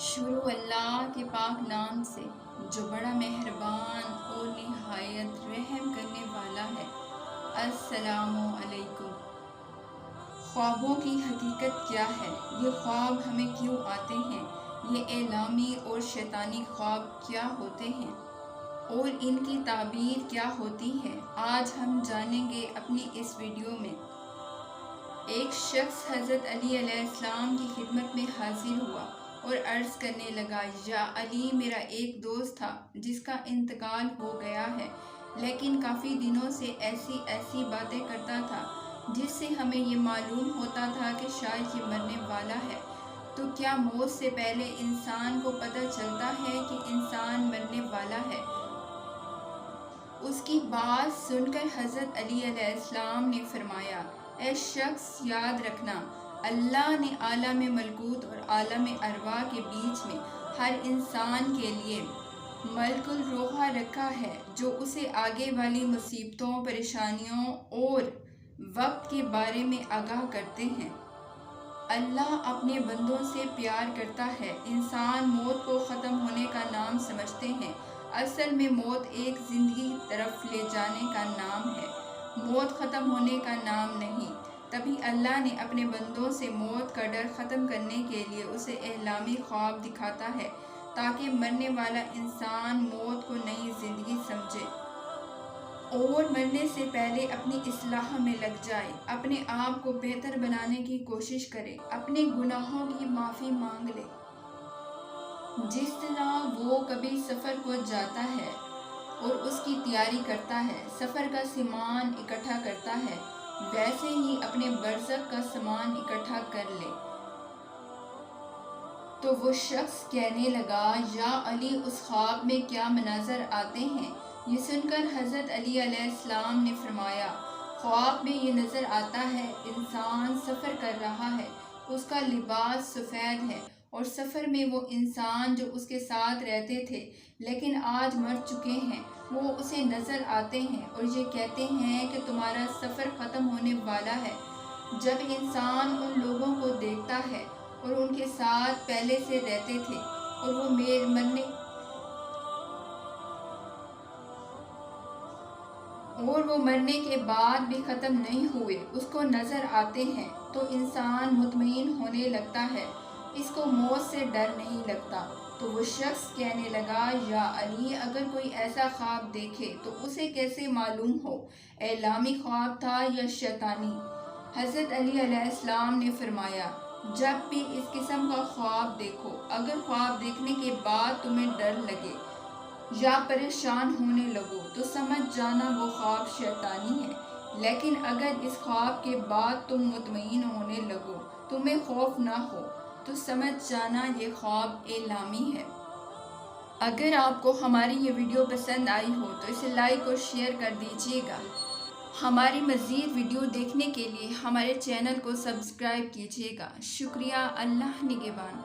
شروع اللہ کے پاک نام سے جو بڑا مہربان اور نہایت رحم کرنے والا ہے۔ السلام علیکم۔ خوابوں کی حقیقت کیا ہے؟ یہ خواب ہمیں کیوں آتے ہیں؟ یہ اعلامی اور شیطانی خواب کیا ہوتے ہیں اور ان کی تعبیر کیا ہوتی ہے؟ آج ہم جانیں گے اپنی اس ویڈیو میں۔ ایک شخص حضرت علی علیہ السلام کی خدمت میں حاضر ہوا اور عرض کرنے لگا، یا علی، میرا ایک دوست تھا جس کا انتقال ہو گیا ہے، لیکن کافی دنوں سے ایسی باتیں کرتا تھا جس سے ہمیں یہ معلوم ہوتا تھا کہ شاید یہ مرنے والا ہے۔ تو کیا موت سے پہلے انسان کو پتہ چلتا ہے کہ انسان مرنے والا ہے؟ اس کی بات سن کر حضرت علی علیہ السلام نے فرمایا، اے شخص، یاد رکھنا، اللہ نے عالم ملکوت اور عالم ارواح کے بیچ میں ہر انسان کے لیے ملک الروح رکھا ہے، جو اسے آگے والی مصیبتوں، پریشانیوں اور وقت کے بارے میں آگاہ کرتے ہیں۔ اللہ اپنے بندوں سے پیار کرتا ہے۔ انسان موت کو ختم ہونے کا نام سمجھتے ہیں، اصل میں موت ایک زندگی طرف لے جانے کا نام ہے، موت ختم ہونے کا نام نہیں۔ تبھی اللہ نے اپنے بندوں سے موت کا ڈر ختم کرنے کے لیے اسے احلامی خواب دکھاتا ہے، تاکہ مرنے والا انسان موت کو نئی زندگی سمجھے اور مرنے سے پہلے اپنی اصلاح میں لگ جائے، اپنے آپ کو بہتر بنانے کی کوشش کرے، اپنے گناہوں کی معافی مانگ لے۔ جس طرح وہ کبھی سفر کو جاتا ہے اور اس کی تیاری کرتا ہے، سفر کا سامان اکٹھا کرتا ہے، ویسے ہی اپنے برزخ کا سامان اکٹھا کر لے۔ تو وہ شخص کہنے لگا، یا علی، اس خواب میں کیا مناظر آتے ہیں؟ یہ سن کر حضرت علی علیہ السلام نے فرمایا، خواب میں یہ نظر آتا ہے، انسان سفر کر رہا ہے، اس کا لباس سفید ہے، اور سفر میں وہ انسان جو اس کے ساتھ رہتے تھے لیکن آج مر چکے ہیں، وہ اسے نظر آتے ہیں اور یہ کہتے ہیں کہ تمہارا سفر ختم ہونے والا ہے۔ جب انسان ان لوگوں کو دیکھتا ہے اور ان کے ساتھ پہلے سے رہتے تھے اور وہ مرنے کے بعد بھی ختم نہیں ہوئے، اس کو نظر آتے ہیں، تو انسان مطمئن ہونے لگتا ہے، اس کو موت سے ڈر نہیں لگتا۔ تو وہ شخص کہنے لگا، یا علی، اگر کوئی ایسا خواب دیکھے تو اسے کیسے معلوم ہو اعلامی خواب تھا یا شیطانی؟ حضرت علی علیہ السلام نے فرمایا، جب بھی اس قسم کا خواب دیکھو، اگر خواب دیکھنے کے بعد تمہیں ڈر لگے یا پریشان ہونے لگو تو سمجھ جانا وہ خواب شیطانی ہے، لیکن اگر اس خواب کے بعد تم مطمئن ہونے لگو، تمہیں خوف نہ ہو، تو سمجھ جانا یہ خواب اعلامی ہے۔ اگر آپ کو ہماری یہ ویڈیو پسند آئی ہو تو اسے لائک اور شیئر کر دیجیے گا۔ ہماری مزید ویڈیو دیکھنے کے لیے ہمارے چینل کو سبسکرائب کیجیے گا۔ شکریہ۔ اللہ نگہبان۔